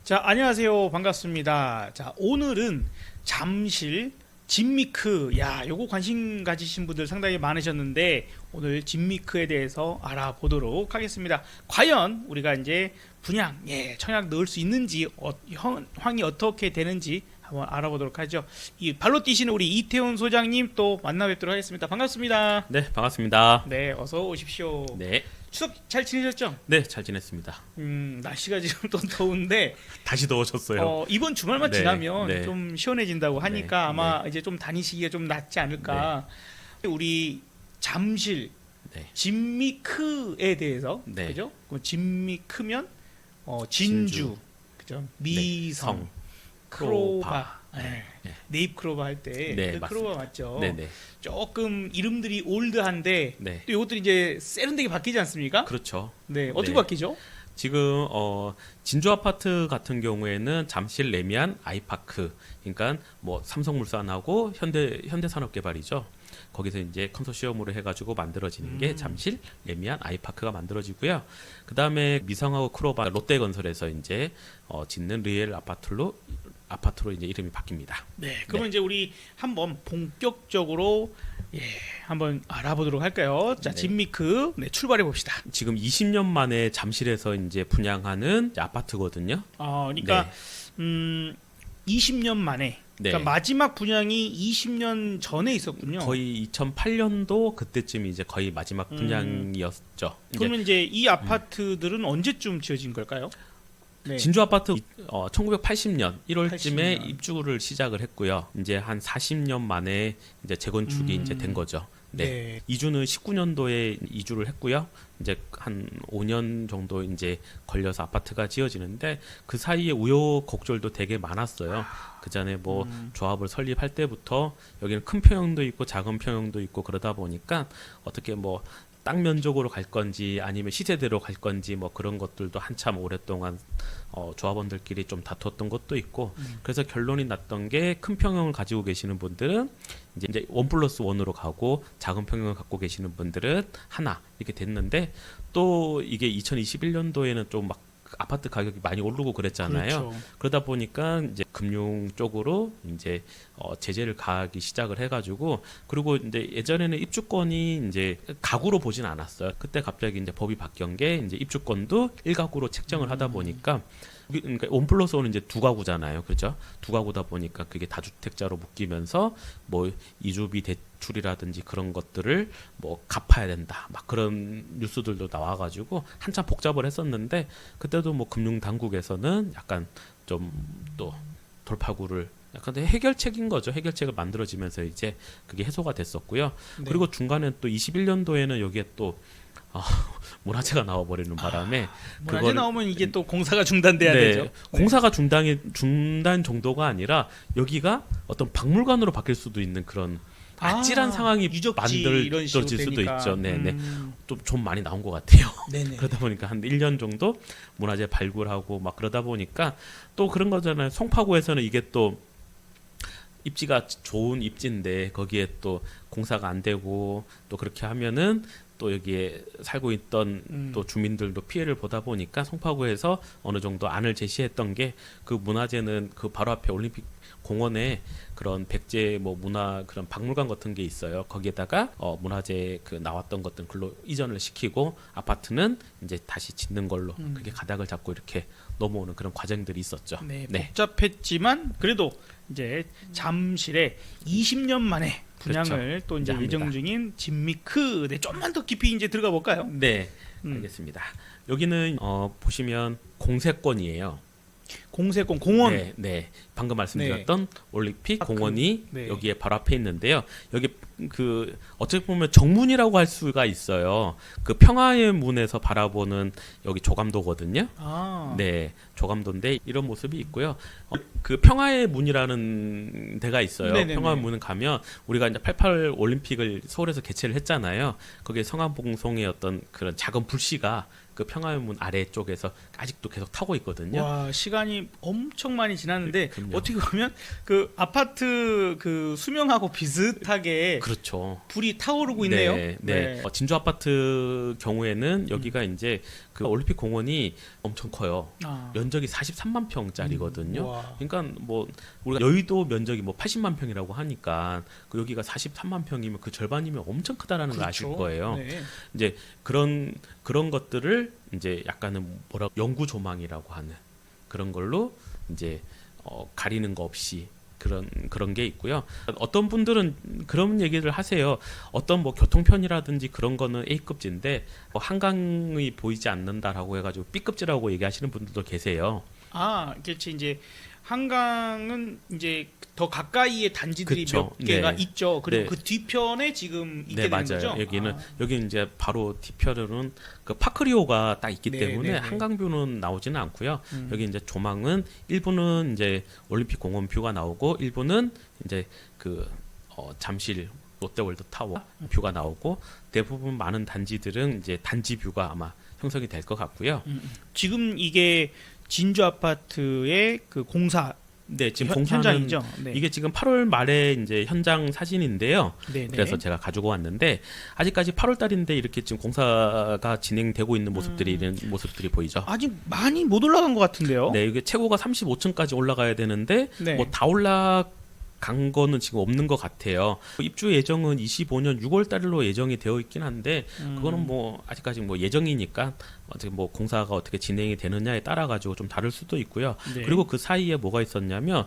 자, 안녕하세요. 반갑습니다. 자, 오늘은 잠실 진미크. 야, 요거 관심 가지신 분들 상당히 많으셨는데 오늘 진미크에 대해서 알아보도록 하겠습니다. 과연 우리가 이제 분양, 청약 넣을 수 있는지, 형이 어떻게 되는지 한번 알아보도록 하죠. 이 발로 뛰시는 우리 이태훈 소장님 또 만나 뵙도록 하겠습니다. 반갑습니다. 네, 반갑습니다. 네, 어서 오십시오. 네, 추석 잘 지내셨죠? 네, 잘 지냈습니다. 날씨가 지금 또 더운데 다시 더워졌어요. 이번 주말만 네, 지나면 네. 좀 시원해진다고 하니까 네, 아마 이제 좀 다니시기가 좀 낫지 않을까. 우리 잠실 네, 진미크에 대해서 네. 그죠? 그럼 진미크면 진주, 진주. 그죠? 네, 미성, 성, 크로바, 네, 네. 네잎 크로바 할 때 네, 그 맞습니다. 크로바 맞죠? 네, 네, 조금 이름들이 올드한데 네. 또 이것들이 이제 세련되게 바뀌지 않습니까? 그렇죠. 네, 어떻게 네. 바뀌죠? 지금 진주 아파트 같은 경우에는 잠실 레미안 아이파크, 그러니까 뭐 삼성물산하고 현대산업개발이죠. 거기서 이제 컨소시엄으로 해가지고 만들어지는 게 잠실 레미안 아이파크가 만들어지고요. 그 다음에 미성하고 크로바 롯데건설에서 이제 짓는 리엘 아파트로 이제 이름이 바뀝니다. 네, 그러면 이제 우리 한번 본격적으로 한번 알아보도록 할까요? 자, 네. 진미크 출발해 봅시다. 지금 20년 만에 잠실에서 이제 분양하는 이제 아파트거든요. 그러니까 20년 만에, 네. 그러니까 마지막 분양이 20년 전에 있었군요. 거의 2008년도 그때쯤 이제 거의 마지막 분양이었죠. 이제 그러면 이제 이 아파트들은 언제쯤 지어진 걸까요? 네. 진주 아파트 1980년 1월쯤에 80년. 입주를 시작을 했고요. 이제 한 40년 만에 이제 재건축이 이제 된 거죠. 네. 네. 이주는 19년도에 이주를 했고요. 이제 한 5년 정도 이제 걸려서 아파트가 지어지는데 그 사이에 우여곡절도 되게 많았어요. 그 전에 뭐 조합을 설립할 때부터 여기는 큰 평형도 있고 작은 평형도 있고 그러다 보니까 어떻게 뭐 땅 면적으로 갈 건지 아니면 시세대로 갈 건지 뭐 그런 것들도 한참 오랫동안 조합원들끼리 좀 다투었던 것도 있고 그래서 결론이 났던 게 큰 평형을 가지고 계시는 분들은 이제 1+1으로 가고 작은 평형을 갖고 계시는 분들은 하나 이렇게 됐는데 또 이게 2021년도에는 좀 막 아파트 가격이 많이 오르고 그랬잖아요. 그렇죠. 그러다 보니까 이제 금융 쪽으로 이제 제재를 가하기 시작을 해가지고 그리고 이제 예전에는 입주권이 이제 가구로 보진 않았어요. 그때 갑자기 이제 법이 바뀐 게 이제 입주권도 1가구로 책정을 하다 보니까 그러니까 1+1은 이제 2가구잖아요. 그죠? 2가구다 보니까 그게 다주택자로 묶이면서 뭐 이주비 대출이라든지 그런 것들을 뭐 갚아야 된다. 막 그런 뉴스들도 나와가지고 한참 복잡을 했었는데 그때도 뭐 금융 당국에서는 약간 좀 또 돌파구를 약간 해결책인 거죠. 해결책을 만들어지면서 이제 그게 해소가 됐었고요. 네. 그리고 중간에 또 21년도에는 여기에 또 문화재가 나와버리는 바람에 문화재 나오면 이게 또 공사가 중단돼야 네, 되죠. 공사가 중단 정도가 아니라 여기가 어떤 박물관으로 바뀔 수도 있는 그런 아찔한 상황이 유적지 이런 식으로 만들어질 수도 되니까. 있죠. 네네. 좀 많이 나온 것 같아요. 네네. 그러다 보니까 한 1년 정도 문화재 발굴하고 막 그러다 보니까 또 그런 거잖아요. 송파구에서는 이게 또 입지가 좋은 입지인데 거기에 또 공사가 안 되고 또 그렇게 하면은 또 여기에 살고 있던 또 주민들도 피해를 보다 보니까 송파구에서 어느 정도 안을 제시했던 게 그 문화재는 그 바로 앞에 올림픽 공원에 그런 백제 뭐 문화 그런 박물관 같은 게 있어요. 거기에다가 문화재 그 나왔던 것들 글로 이전을 시키고 아파트는 이제 다시 짓는 걸로 그게 가닥을 잡고 이렇게 넘어오는 그런 과정들이 있었죠. 네, 네. 복잡했지만 그래도 이제 잠실에 20년 만에 분양을 그렇죠. 또 이제 이제 예정 합니다. 중인 진미크. 네, 좀만 더 깊이 이제 들어가 볼까요? 네. 알겠습니다. 여기는 보시면 공세권이에요. 공세권 공원. 네, 네. 방금 말씀드렸던 올림픽 파크. 공원이 네. 여기에 바로 앞에 있는데요. 여기 그 어떻게 보면 정문이라고 할 수가 있어요. 그 평화의 문에서 바라보는 여기 조감도거든요. 아, 네, 조감도인데 이런 모습이 있고요. 그 평화의 문이라는 데가 있어요. 네네네. 평화의 문은 가면 우리가 이제 88 올림픽을 서울에서 개최를 했잖아요. 거기에 성암봉송의 어떤 그런 작은 불씨가 그 평화문 아래쪽에서 아직도 계속 타고 있거든요. 와, 시간이 엄청 많이 지났는데 그럼요. 어떻게 보면 그 아파트 그 수명하고 비슷하게 그렇죠. 불이 타오르고 있네요. 네. 진주 아파트 경우에는 여기가 이제 그 올림픽 공원이 엄청 커요. 아. 면적이 43만 평짜리거든요. 와. 그러니까 뭐 우리가 여의도 면적이 뭐 80만 평이라고 하니까 그 여기가 43만 평이면 그 절반이면 엄청 크다라는 걸 아실 거예요. 네. 이제 그런 것들을 이제 약간은 뭐라 영구 조망이라고 하는 그런 걸로 이제 가리는 거 없이 그런 게 있고요. 어떤 분들은 그런 얘기를 하세요. 어떤 뭐 교통편이라든지 그런 거는 A급지인데 뭐 한강이 보이지 않는다라고 해가지고 B급지라고 얘기하시는 분들도 계세요. 아, 그렇지. 이제 한강은 이제 더 가까이에 단지들이 그쵸. 몇 개가 네. 있죠. 그리고 네. 그 뒤편에 지금 있게 네, 되는 맞아요. 거죠. 여기는 아. 여기 이제 바로 뒤편으로는 그 파크리오가 딱 있기 네, 때문에 네, 네. 한강뷰는 나오지는 않고요. 여기 이제 조망은 일부는 이제 올림픽 공원 뷰가 나오고 일부는 이제 그 잠실 롯데월드 타워 뷰가 나오고 대부분 많은 단지들은 이제 단지 뷰가 아마 형성이 될 것 같고요. 지금 이게 진주 아파트의 그 공사 네, 지금 현장이죠. 네. 이게 지금 8월 말에 이제 현장 사진인데요. 네, 네. 그래서 제가 가지고 왔는데 아직까지 8월 달인데 이렇게 지금 공사가 진행되고 있는 모습들이 이런 모습들이 보이죠. 아직 많이 못 올라간 것 같은데요. 네, 이게 최고가 35층까지 올라가야 되는데 네. 뭐 다 올라간 거는 지금 없는 것 같아요. 입주 예정은 25년 6월 달로 예정이 되어 있긴 한데 그거는 뭐 아직까지 뭐 예정이니까 어떻게 뭐 공사가 어떻게 진행이 되느냐에 따라 가지고 좀 다를 수도 있고요. 네. 그리고 그 사이에 뭐가 있었냐면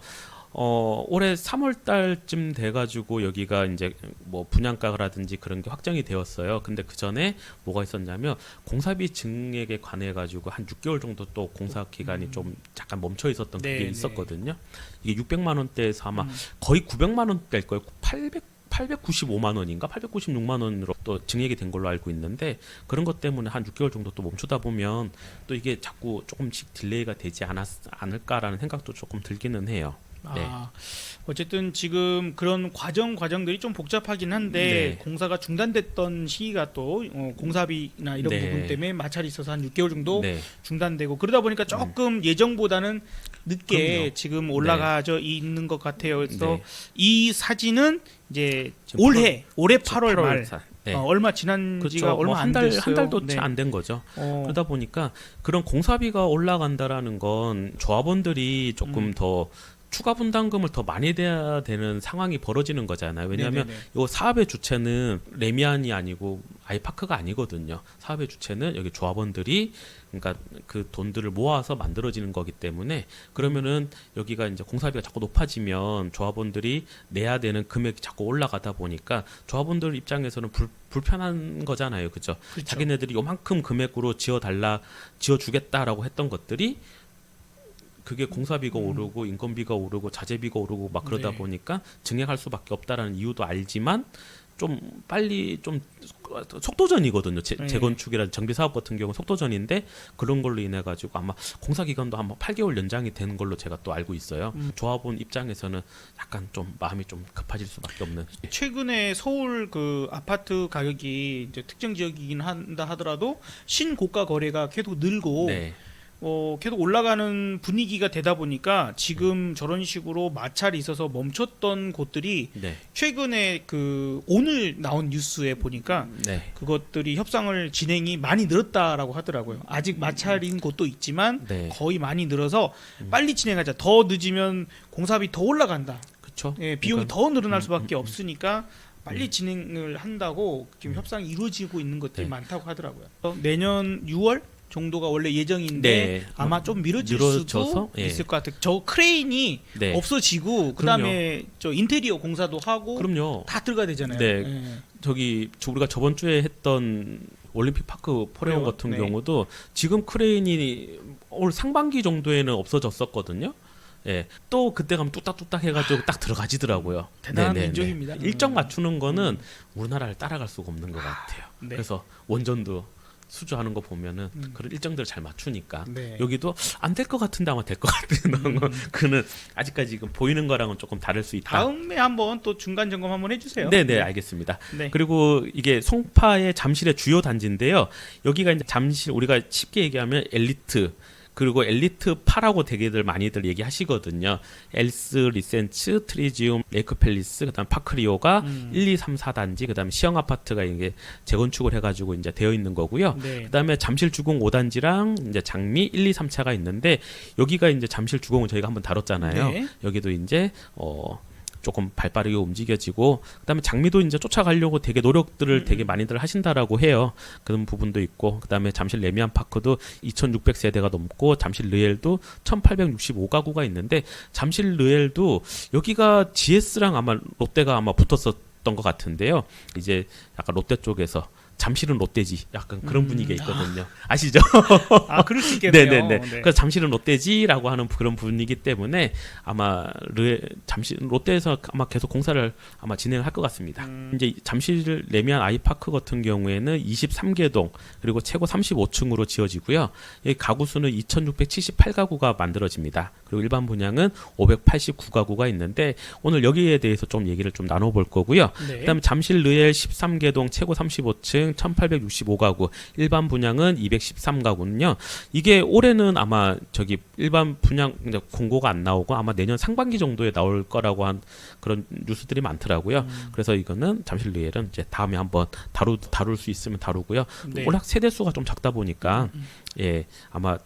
올해 3월 달쯤 돼가지고 여기가 이제 뭐 분양가라든지 그런 게 확정이 되었어요. 근데 그 전에 뭐가 있었냐면 공사비 증액에 관해 가지고 한 6개월 정도 또 공사 기간이 좀 잠깐 멈춰 있었던 네, 그게 네. 있었거든요. 이게 600만 원대에서 아마 거의 900만 원대일 거예요. 895만 원인가 896만 원으로 또 증액이 된 걸로 알고 있는데 그런 것 때문에 한 6개월 정도 또 멈추다 보면 또 이게 자꾸 조금씩 딜레이가 되지 않을까라는 생각도 조금 들기는 해요. 네. 아, 어쨌든 지금 그런 과정들이 좀 복잡하긴 한데 네. 공사가 중단됐던 시기가 또 공사비나 이런 네. 부분 때문에 마찰이 있어서 한 6개월 정도 네. 중단되고 그러다 보니까 조금 예정보다는 늦게 그럼요. 지금 올라가져 있는 것 같아요. 그래서 네. 이 사진은 이제 지금 올해 8월 말 네. 얼마 지난 지가 그렇죠. 얼마 안 됐어요. 한 달도 채 네. 안 된 거죠. 어, 그러다 보니까 그런 공사비가 올라간다라는 건 조합원들이 조금 더 추가 분담금을 더 많이 내야 되는 상황이 벌어지는 거잖아요. 왜냐하면 네네네. 이 사업의 주체는 레미안이 아니고 아이파크가 아니거든요. 사업의 주체는 여기 조합원들이 그러니까 그 돈들을 모아서 만들어지는 거기 때문에 그러면은 여기가 이제 공사비가 자꾸 높아지면 조합원들이 내야 되는 금액이 자꾸 올라가다 보니까 조합원들 입장에서는 불편한 거잖아요. 그죠? 그렇죠. 자기네들이 요만큼 금액으로 지어주겠다라고 했던 것들이 그게 공사비가 오르고 인건비가 오르고 자재비가 오르고 막 그러다 네. 보니까 증액할 수밖에 없다라는 이유도 알지만 좀 빨리 좀 속도전이거든요. 네. 재건축이라든지 정비 사업 같은 경우는 속도전인데 그런 걸로 인해 가지고 아마 공사 기간도 한번 8개월 연장이 되는 걸로 제가 또 알고 있어요. 조합원 입장에서는 약간 좀 마음이 좀 급해질 수밖에 없는. 최근에 서울 그 아파트 가격이 이제 특정 지역이긴 한다 하더라도 신고가 거래가 계속 늘고 네. 계속 올라가는 분위기가 되다 보니까 지금 저런 식으로 마찰이 있어서 멈췄던 곳들이 네. 최근에 그 오늘 나온 뉴스에 보니까 네. 그것들이 협상을 진행이 많이 늘었다라고 하더라고요. 아직 마찰인 곳도 있지만 네. 거의 많이 늘어서 빨리 진행하자. 더 늦으면 공사비 더 올라간다. 그렇죠. 예, 비용이 그러니까 더 늘어날 수밖에 없으니까 빨리 진행을 한다고 지금 협상이 이루어지고 있는 것들이 네. 많다고 하더라고요. 내년 6월 정도가 원래 예정인데 네. 아마 좀 미뤄질 미뤄져서? 수도 예. 있을 것 같아요. 저 크레인이 네. 없어지고 그다음에 저 인테리어 공사도 하고 그럼요. 다 들어가야 되잖아요. 네. 예. 우리가 저번 주에 했던 올림픽 파크 포레온 같은 네. 경우도 지금 크레인이 올 상반기 정도에는 없어졌었거든요. 예, 또 그때 가면 뚝딱뚝딱 해가지고 딱 들어가지더라고요. 대단한 네네네. 민족입니다. 일정 맞추는 거는 우리나라를 따라갈 수가 없는 것 같아요. 네. 그래서 원전도 수주하는 거 보면은 그런 일정들을 잘 맞추니까 네. 여기도 안 될 것 같은데 아마 될 것 같은 그는 아직까지 지금 보이는 거랑은 조금 다를 수 있다. 다음에 한번 또 중간 점검 한번 해주세요. 네네 알겠습니다. 네. 그리고 이게 송파의 잠실의 주요 단지인데요. 여기가 이제 잠실 우리가 쉽게 얘기하면 엘리트 그리고 엘리트 파라고 되게들 많이들 얘기하시거든요. 엘스, 리센츠, 트리지움, 레이크팰리스, 그다음 파크리오가 1, 2, 3, 4단지, 그다음에 시형 아파트가 이게 재건축을 해가지고 이제 되어 있는 거고요. 네. 그다음에 잠실 주공 5단지랑 이제 장미 1, 2, 3차가 있는데 여기가 이제 잠실 주공은 저희가 한번 다뤘잖아요. 네. 여기도 이제 조금 발빠르게 움직여지고 그다음에 장미도 이제 쫓아가려고 되게 노력들을 되게 많이들 하신다라고 해요. 그런 부분도 있고 그다음에 잠실 레미안 파크도 2,600세대가 넘고 잠실 르엘도 1,865가구가 있는데 잠실 르엘도 여기가 GS랑 아마 롯데가 아마 붙었었던 것 같은데요. 이제 약간 롯데 쪽에서 잠실은 롯데지 약간 그런 분위기가 있거든요. 아시죠? 아, 그럴 수 있겠네요. 네네네. 네. 그래서 잠실은 롯데지라고 하는 그런 분위기 때문에 아마 잠실 롯데에서 아마 계속 공사를 아마 진행을 할 것 같습니다. 이제 잠실 레미안 아이파크 같은 경우에는 23개동 그리고 최고 35층으로 지어지고요. 이 가구 수는 2,678가구가 만들어집니다. 그리고 일반 분양은 589가구가 있는데 오늘 여기에 대해서 좀 얘기를 좀 나눠볼 거고요. 네. 그다음에 잠실 르엘 13개동 최고 35층 1,865가구, 일반 분양은 213가구는요. 이게 올해는 아마 저기 일반 분양 공고가 안 나오고 아마 내년 상반기 정도에 나올 거라고 한 그런 뉴스들이 많더라고요. 그래서 이거는 잠실 르엘은 이제 다음에 한번 다룰 수 있으면 다루고요. 네. 워낙 세대 수가 좀 작다 보니까 예 아마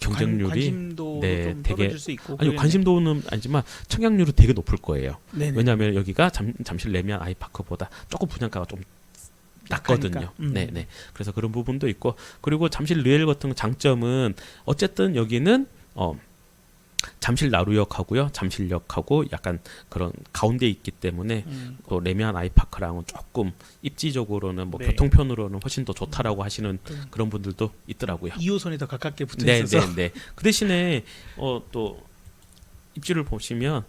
경쟁률이 관심도 네, 좀 되게 떨어질 수 있고 아니 그러겠네요. 관심도는 아니지만 청약률이 되게 높을 거예요. 네네. 왜냐하면 여기가 잠실 레미안 아이파크보다 조금 분양가가 좀 낮거든요. 약하니까. 네네. 그래서 그런 부분도 있고 그리고 잠실 르엘 같은 장점은 어쨌든 여기는 잠실 나루역하고요, 잠실역하고 약간 그런 가운데 있기 때문에 또 레미안 아이파크랑은 조금 입지적으로는 뭐 네. 교통편으로는 훨씬 더 좋다라고 하시는 그런 분들도 있더라고요. 2호선에 더 가깝게 붙어 있어서. 네. 그 대신에 또 입지를 보시면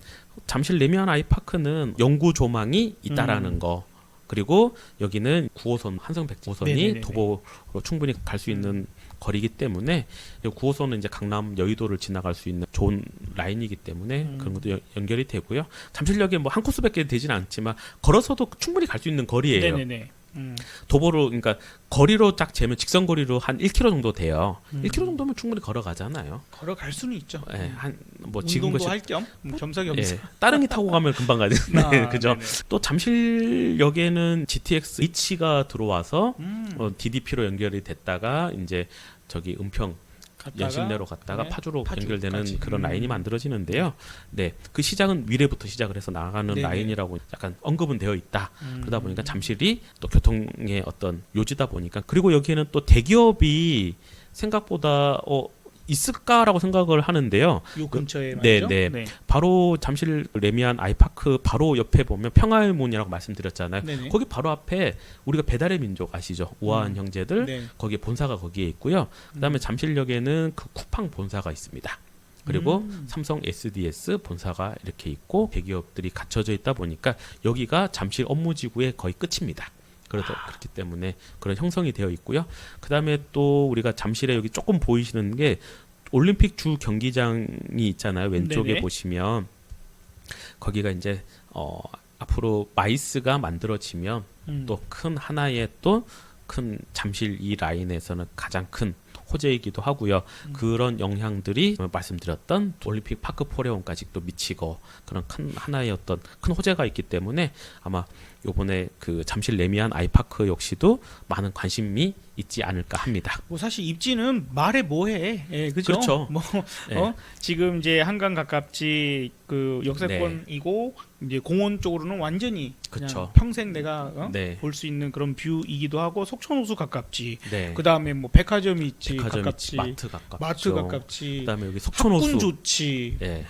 잠실 레미안 아이파크는 영구 조망이 있다라는 거. 그리고 여기는 9호선 한성백 9호선이 네네네네. 도보로 충분히 갈 수 있는 거리이기 때문에 9호선은 이제 강남 여의도를 지나갈 수 있는 좋은 라인이기 때문에 그런 것도 연결이 되고요. 잠실역에 뭐 한 코스밖에 되진 않지만 걸어서도 충분히 갈 수 있는 거리예요. 네네네. 도보로 그러니까 거리로 딱 재면 직선 거리로 한 1km 정도 돼요. 1km 정도면 충분히 걸어가잖아요. 걸어갈 수는 있죠. 예, 한뭐 지금 운동도 것이 할 겸 겸사겸사. 예, 따릉이 타고 가면 금방 가죠. 아, 네, 그죠. 네네. 또 잠실역에는 GTX H가 들어와서 DDP로 연결이 됐다가 이제 저기 은평 갔다가, 연신내로 갔다가 네, 파주로 파주까지. 연결되는 그런 라인이 만들어지는데요. 네, 그 시작은 위례부터 시작을 해서 나가는 네네. 라인이라고 약간 언급은 되어 있다. 그러다 보니까 잠실이 또 교통의 어떤 요지다 보니까 그리고 여기에는 또 대기업이 생각보다 있을까라고 생각을 하는데요. 요 근처에 네, 말이죠. 네. 바로 잠실 레미안 아이파크 바로 옆에 보면 평화의 문이라고 말씀드렸잖아요. 네네. 거기 바로 앞에 우리가 배달의 민족 아시죠? 우아한 형제들 네. 거기에 본사가 거기에 있고요. 그다음에 잠실역에는 그 쿠팡 본사가 있습니다. 그리고 삼성 SDS 본사가 이렇게 있고 대기업들이 갖춰져 있다 보니까 여기가 잠실 업무지구의 거의 끝입니다. 그렇기 때문에 그런 형성이 되어 있고요. 그다음에 또 우리가 잠실에 여기 조금 보이시는 게 올림픽 주 경기장이 있잖아요. 왼쪽에 네네. 보시면 거기가 이제 앞으로 마이스가 만들어지면 또 큰 하나의 또 큰 잠실 이 라인에서는 가장 큰 호재이기도 하고요. 그런 영향들이 말씀드렸던 올림픽 파크 포레온까지 또 미치고 그런 큰 하나의 어떤 큰 호재가 있기 때문에 아마 요번에 그 잠실 레미안 아이파크 역시도 많은 관심이 있지 않을까 합니다. 뭐 사실 입지는 말해 뭐해, 예, 그죠? 그렇죠. 뭐 네. 지금 이제 한강 가깝지 그 역세권이고 이제 공원 쪽으로는 완전히 그냥 그쵸. 평생 내가 네. 볼 수 있는 그런 뷰이기도 하고 속초호수 가깝지. 네. 그 다음에 뭐 백화점이 있지, 백화점 가깝지, 있지, 마트 가깝죠. 마트 가깝지, 그다음에 여기 학군 속촌호수. 좋지. 네.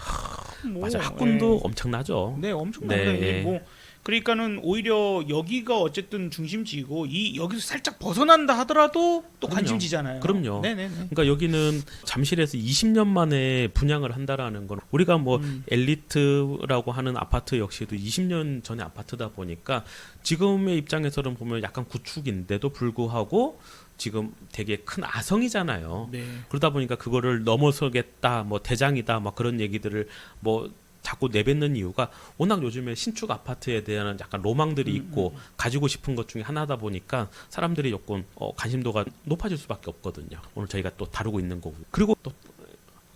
뭐, 맞아. 학군도 예. 엄청나죠. 네, 엄청나요. 네. 뭐 그러니까는 오히려 여기가 어쨌든 중심지이고 이 여기서 살짝 벗어난다 하더라도 또 그럼요. 관심지잖아요. 그럼요. 네네네. 그러니까 여기는 잠실에서 20년 만에 분양을 한다라는 건 우리가 뭐 엘리트라고 하는 아파트 역시도 20년 전의 아파트다 보니까 지금의 입장에서는 보면 약간 구축인데도 불구하고 지금 되게 큰 아성이잖아요. 네. 그러다 보니까 그거를 넘어서겠다, 뭐 대장이다, 막 그런 얘기들을 뭐 자꾸 내뱉는 이유가 워낙 요즘에 신축 아파트에 대한 약간 로망들이 있고 가지고 싶은 것 중에 하나다 보니까 사람들이 조금 관심도가 높아질 수밖에 없거든요. 오늘 저희가 또 다루고 있는 거고 그리고 또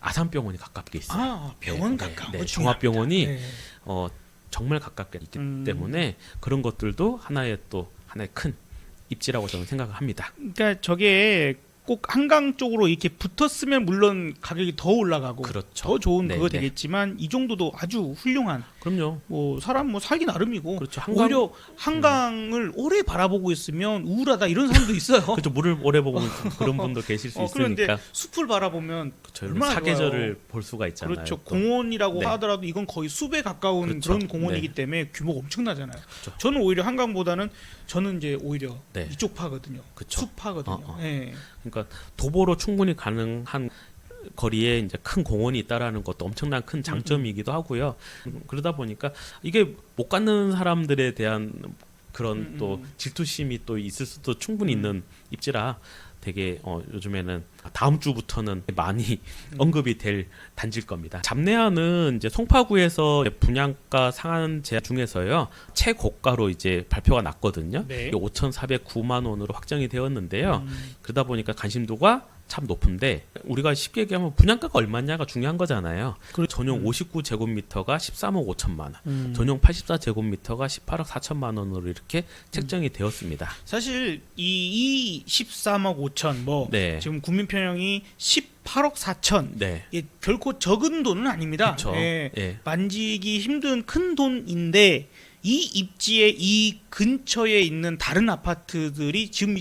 아산병원이 가깝게 있어요. 아 병원 네, 가까운 네, 거 종합병원이 네. 정말 가깝게 있기 때문에 그런 것들도 하나의 큰 입지라고 저는 생각을 합니다. 그러니까 저게 꼭 한강 쪽으로 이렇게 붙었으면 물론 가격이 더 올라가고 그렇죠. 더 좋은 네, 그거 네. 되겠지만 이 정도도 아주 훌륭한 그럼요. 뭐 사람 뭐 살기 나름이고 그렇죠. 오히려 한강을 오래 바라보고 있으면 우울하다 이런 사람도 있어요. 그렇죠. 물을 오래 보고 그런 분도 계실 수 그런데 있으니까 숲을 바라보면 그렇죠. 얼마나 사계절을 좋아요. 볼 수가 있잖아요. 그렇죠. 또. 공원이라고 네. 하더라도 이건 거의 숲에 가까운 그렇죠. 그런 공원이기 네. 때문에 규모가 엄청나잖아요. 그렇죠. 저는 오히려 한강보다는 저는 이제 오히려 네. 이쪽 파거든요. 그렇죠. 숲파거든요. 네. 그러니까 도보로 충분히 가능한 거리에 이제 큰 공원이 있다라는 것도 엄청난 큰 장점이기도 하고요. 그러다 보니까 이게 못 갖는 사람들에 대한 그런 또 질투심이 또 있을 수도 충분히 있는 입지라 되게 요즘에는 다음 주부터는 많이 언급이 될 단지일 겁니다. 잡내하는 이제 송파구에서 분양가 상한 제한 중에서요 최고가로 이제 발표가 났거든요. 네. 5,409만 원으로 확정이 되었는데요. 그러다 보니까 관심도가 참 높은데 우리가 쉽게 얘기하면 분양가가 얼마냐가 중요한 거잖아요. 전용 59제곱미터가 13억 5천만 원, 전용 84제곱미터가 18억 4천만 원으로 이렇게 책정이 되었습니다. 사실 이 13억 5천 뭐 네. 지금 국민평형이 18억 4천 네. 이게 결코 적은 돈은 아닙니다. 그렇죠. 예. 예. 만지기 힘든 큰 돈인데 이 입지에 이 근처에 있는 다른 아파트들이 지금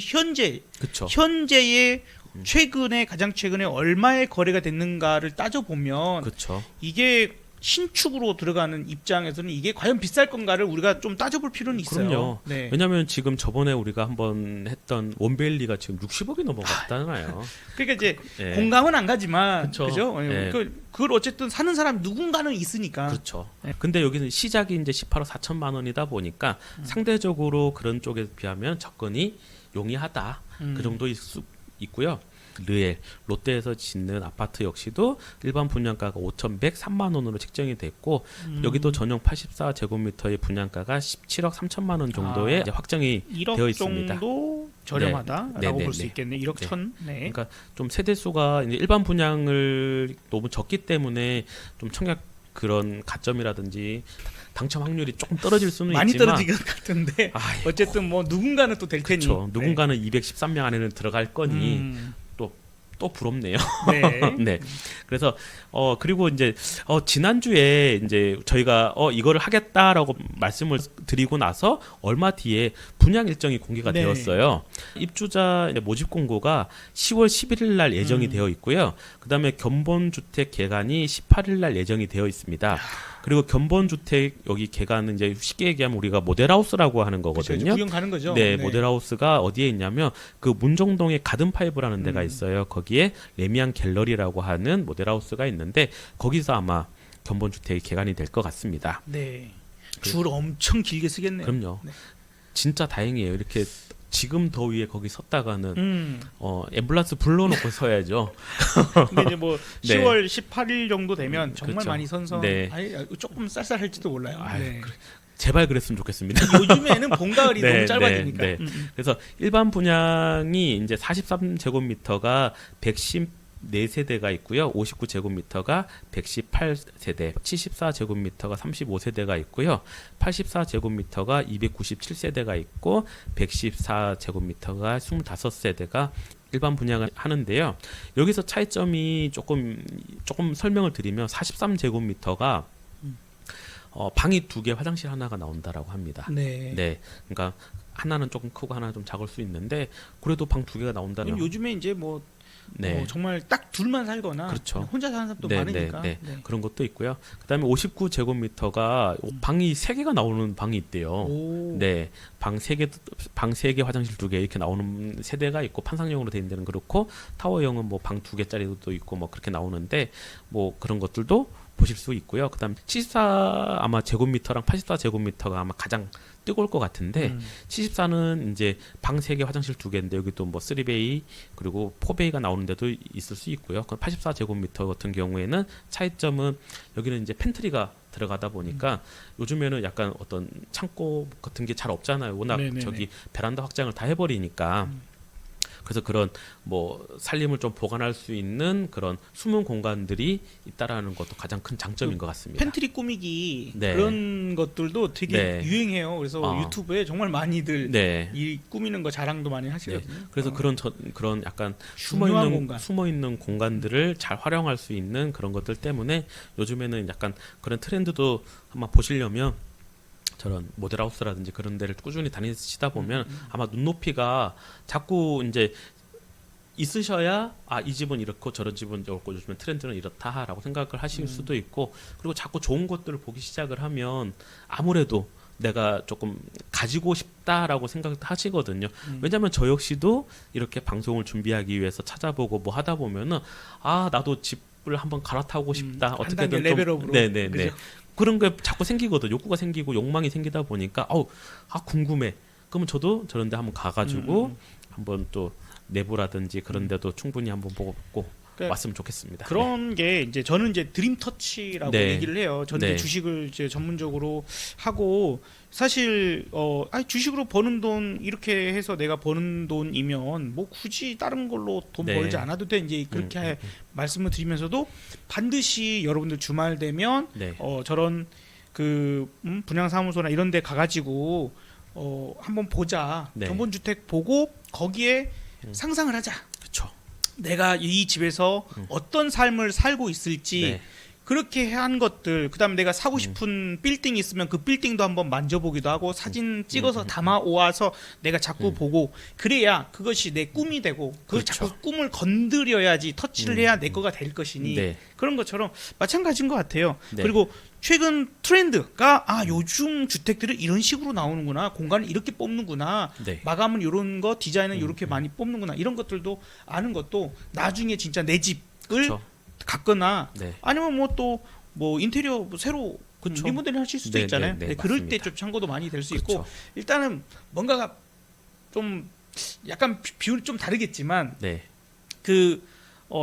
그렇죠. 현재의 최근에 가장 최근에 얼마의 거래가 됐는가를 따져보면 그렇죠. 이게 신축으로 들어가는 입장에서는 이게 과연 비쌀 건가를 우리가 좀 따져볼 필요는 있어요. 그럼요. 네. 왜냐하면 지금 저번에 우리가 한번 했던 원베일리가 지금 60억이 넘어갔잖아요. 그러니까 이제 예. 공감은 안 가지만 그쵸. 그죠? 예. 그걸 어쨌든 사는 사람 누군가는 있으니까. 그렇죠. 네. 근데 여기는 시작이 이제 18억 4천만 원이다 보니까 상대적으로 그런 쪽에 비하면 접근이 용이하다. 그 정도일 수 있고요. 르엘, 롯데에서 짓는 아파트 역시도 일반 분양가가 5,103만 원으로 책정이 됐고 여기도 전용 84제곱미터의 분양가가 17억 3천만 원 정도에 이제 확정이 1억 되어 있습니다. 정도 저렴하다라고 네. 네, 볼 수 네. 있겠네. 1억 네. 천. 네. 그러니까 좀 세대수가 이제 일반 분양을 너무 적기 때문에 좀 청약 그런 가점이라든지 당첨 확률이 조금 떨어질 수는 많이 있지만 떨어질 것 같은데 아이고, 어쨌든 뭐 누군가는 또 될 테니. 그렇죠. 누군가는 213명 안에는 들어갈 거니 또 부럽네요. 네. 네. 그래서 그리고 이제 지난주에 이제 저희가 이거를 하겠다라고 말씀을 드리고 나서 얼마 뒤에 분양 일정이 공개가 네. 되었어요. 입주자 이제 모집 공고가 10월 11일 날 예정이 되어 있고요. 그다음에 견본주택 개간이 18일 날 예정이 되어 있습니다. 그리고 견본주택 여기 개간은 이제 쉽게 얘기하면 우리가 모델하우스라고 하는 거거든요. 그렇죠. 구경 가는 거죠. 네, 모델하우스가 어디에 있냐면 그 문정동에 가든파이브라는 데가 있어요. 거기에 레미안 갤러리라고 하는 모델하우스가 있는데 거기서 아마 견본주택이 개간이 될 것 같습니다. 네. 줄 엄청 길게 쓰겠네요. 그럼요. 네. 진짜 다행이에요. 이렇게 지금 더위에 거기 섰다가는 앰뷸런스 불러놓고 서야죠. 근데 이제 뭐 네. 10월 18일 정도 되면 정말 그렇죠. 많이 선선. 네. 조금 쌀쌀할지도 몰라요. 아유, 네. 제발 그랬으면 좋겠습니다. 요즘에는 봄 가을이 네, 너무 짧아지니까. 네, 네. 그래서 일반 분양이 이제 43제곱미터가 114세대가 있고요. 59제곱미터가 118세대, 74제곱미터가 35세대가 있고요. 84제곱미터가 297세대가 있고 114제곱미터가 25세대가 일반 분양을 하는데요. 여기서 차이점이 조금 설명을 드리면 43제곱미터가 방이 2개, 화장실 하나가 나온다라고 합니다. 네. 네, 그러니까 하나는 조금 크고 하나는 좀 작을 수 있는데 그래도 방 2개가 나온다면 요즘에 이제 뭐 네. 정말 딱 둘만 살거나 그렇죠. 혼자 사는 사람도 네, 많으니까. 네, 네. 그런 것도 있고요. 그다음에 59제곱미터가 방이 3개가 나오는 방이 있대요. 오. 네, 방 3개, 방 3개, 화장실 2개 이렇게 나오는 세대가 있고 판상형으로 돼 있는 데는 그렇고 타워형은 뭐 방 2개짜리도 있고 뭐 그렇게 나오는데 뭐 그런 것들도 보실 수 있고요. 그다음 74 아마 제곱미터랑 84제곱미터가 아마 가장 뜨거울 것 같은데 74는 이제 방 3개, 화장실 2개인데 여기 또 뭐 3베이 그리고 4베이가 나오는 데도 있을 수 있고요. 84제곱미터 같은 경우에는 차이점은 여기는 이제 팬트리가 들어가다 보니까 요즘에는 약간 어떤 창고 같은 게 잘 없잖아요. 워낙 네네네. 저기 베란다 확장을 다 해버리니까 그래서 그런 뭐 살림을 좀 보관할 수 있는 그런 숨은 공간들이 있다라는 것도 가장 큰 장점인 것 같습니다. 팬트리 꾸미기 네. 그런 것들도 되게 네. 유행해요. 그래서 유튜브에 정말 많이들 네. 이 꾸미는 거 자랑도 많이 하시거든요. 그래서 그런 약간 중요한 공간. 숨어 있는 공간들을 잘 활용할 수 있는 그런 것들 때문에 요즘에는 약간 그런 트렌드도 한번 보시려면 저런 모델하우스라든지 그런 데를 꾸준히 다니시다 보면 아마 눈높이가 자꾸 이제 있으셔야 이 집은 이렇고 저런 집은 저렇고 요즘에 트렌드는 이렇다라고 생각을 하실 수도 있고 그리고 자꾸 좋은 것들을 보기 시작을 하면 아무래도 내가 조금 가지고 싶다라고 생각하시거든요. 왜냐하면 저 역시도 이렇게 방송을 준비하기 위해서 찾아보고 뭐 하다 보면은 나도 집을 한번 갈아타고 싶다. 한 어떻게든 단계 레벨업으로. 네네네. 그죠? 그런 게 자꾸 생기거든. 욕구가 생기고 욕망이 생기다 보니까 궁금해. 그러면 저도 저런 데 한번 가가지고 한번 또 내부라든지 그런 데도 충분히 한번 보고 그러니까 왔으면 좋겠습니다. 그런 게 이제 저는 이제 드림터치라고 네. 얘기를 해요. 저는 네. 이제 주식을 이제 전문적으로 하고 사실 주식으로 버는 돈 이렇게 해서 내가 버는 돈이면 뭐 굳이 다른 걸로 돈 네. 벌지 않아도 돼 이제 그렇게 말씀을 드리면서도 반드시 여러분들 주말 되면 네. 저런 그 분양사무소나 이런 데 가가지고 한번 보자. 네. 전본주택 보고 거기에 상상을 하자. 그렇죠. 내가 이 집에서 어떤 삶을 살고 있을지 네. 그렇게 한 것들 그다음에 내가 사고 싶은 빌딩이 있으면 그 빌딩도 한번 만져보기도 하고 사진 찍어서 담아 오아서 내가 자꾸 보고 그래야 그것이 내 꿈이 되고 그 그렇죠. 자꾸 꿈을 건드려야지 터치를 해야 내 거가 될 것이니 네. 그런 것처럼 마찬가지인 것 같아요. 네. 그리고 최근 트렌드가 요즘 주택들은 이런 식으로 나오는구나 공간을 이렇게 뽑는구나 네. 마감은 이런 거 디자인은 이렇게 많이 뽑는구나 이런 것들도 아는 것도 나중에 진짜 내 집을 그렇죠. 갖거나 네. 아니면 뭐 또 뭐 인테리어 뭐 새로 그쵸. 리모델링 하실 수도 네, 있잖아요. 네, 네, 그럴 때 맞습니다. 좀 참고도 많이 될 수 그렇죠. 있고 일단은 뭔가가 좀 약간 비율이 좀 다르겠지만 네.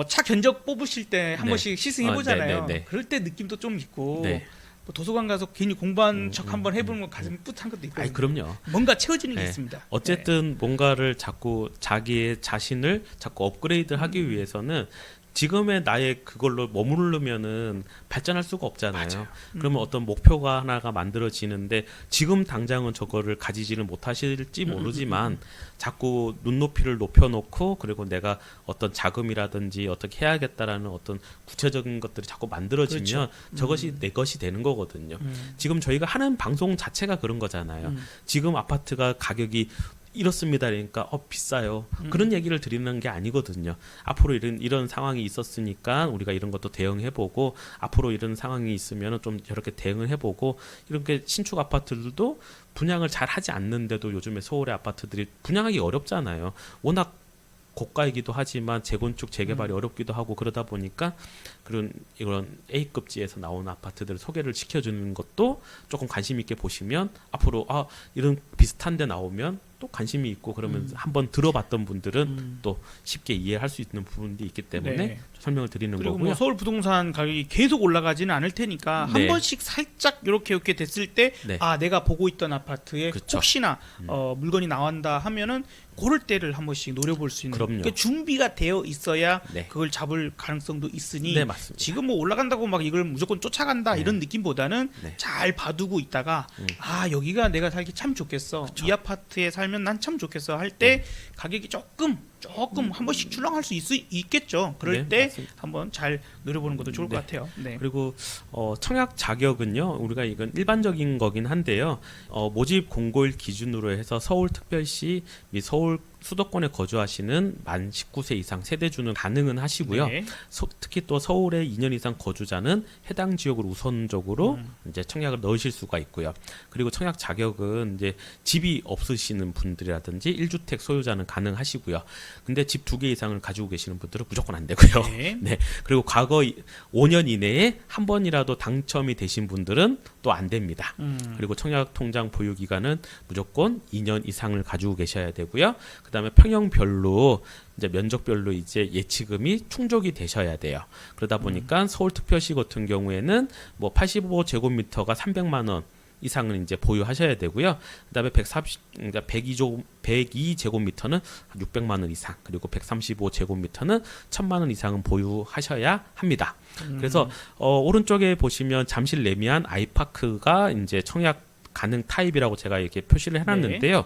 차 견적 뽑으실 때 한 네. 번씩 시승해 보잖아요. 네, 네, 네. 그럴 때 느낌도 좀 있고 네. 뭐 도서관 가서 괜히 공부한 척 한번 해보는 거 가슴이 뿌듯한 것도 있고 그럼요. 뭔가 채워지는 게 네. 있습니다. 어쨌든 뭔가를 자꾸 자기의 자신을 자꾸 업그레이드하기 위해서는 지금의 나의 그걸로 머무르면은 발전할 수가 없잖아요. 맞아요. 그러면 어떤 목표가 하나가 만들어지는데 지금 당장은 저거를 가지지는 못하실지 모르지만 자꾸 눈높이를 높여놓고 그리고 내가 어떤 자금이라든지 어떻게 해야겠다라는 어떤 구체적인 것들이 자꾸 만들어지면 그렇죠. 저것이 내 것이 되는 거거든요. 지금 저희가 하는 방송 자체가 그런 거잖아요. 지금 아파트가 가격이 이렇습니다. 그러니까 비싸요. 그런 얘기를 드리는 게 아니거든요. 앞으로 이런 상황이 있었으니까 우리가 이런 것도 대응해보고 앞으로 이런 상황이 있으면 좀 이렇게 대응을 해보고 이렇게 신축 아파트들도 분양을 잘 하지 않는데도 요즘에 서울의 아파트들이 분양하기 어렵잖아요. 워낙 고가이기도 하지만 재건축 재개발이 어렵기도 하고 그러다 보니까 이런 A급지에서 나오는 아파트들을 소개를 시켜주는 것도 조금 관심 있게 보시면 앞으로 이런 비슷한 데 나오면 또 관심이 있고 그러면 한번 들어봤던 분들은 또 쉽게 이해할 수 있는 부분이 있기 때문에 네. 설명을 드리는 그리고 거고요. 뭐 서울 부동산 가격이 계속 올라가지는 않을 테니까 네. 한 번씩 살짝 이렇게 됐을 때 네. 내가 보고 있던 아파트에 그쵸. 혹시나 물건이 나온다 하면은 고를 때를 한 번씩 노려볼 수 있는 그럼요. 그러니까 준비가 되어 있어야 네. 그걸 잡을 가능성도 있으니 네, 맞습니다. 지금 뭐 올라간다고 막 이걸 무조건 쫓아간다 이런 느낌보다는 네. 잘 봐두고 있다가 여기가 내가 살기 참 좋겠어 이 아파트에 살면 난 참 좋겠어 할 때 가격이 조금 한 번씩 출렁할 수 있겠죠. 그럴 네, 때 맞습니다. 한번 잘 노려보는 것도 좋을 것 같아요. 네. 그리고 청약 자격은요. 우리가 이건 일반적인 거긴 한데요. 모집 공고일 기준으로 해서 서울특별시 및 수도권에 거주하시는 만 19세 이상 세대주는 가능은 하시고요. 네. 특히 또 서울에 2년 이상 거주자는 해당 지역을 우선적으로 이제 청약을 넣으실 수가 있고요. 그리고 청약 자격은 이제 집이 없으시는 분들이라든지 1주택 소유자는 가능하시고요. 근데 집 2개 이상을 가지고 계시는 분들은 무조건 안 되고요. 네. 네. 그리고 과거 5년 이내에 한 번이라도 당첨이 되신 분들은 또 안 됩니다. 그리고 청약 통장 보유 기간은 무조건 2년 이상을 가지고 계셔야 되고요. 그다음에 평형별로 이제 면적별로 이제 예치금이 충족이 되셔야 돼요. 그러다 보니까 서울특별시 같은 경우에는 뭐 85제곱미터가 300만 원 이상은 이제 보유하셔야 되고요. 그다음에 102제곱미터는 600만 원 이상, 그리고 135제곱미터는 1000만 원 이상은 보유하셔야 합니다. 그래서 오른쪽에 보시면 잠실 레미안 아이파크가 이제 청약 가능 타입이라고 제가 이렇게 표시를 해놨는데요.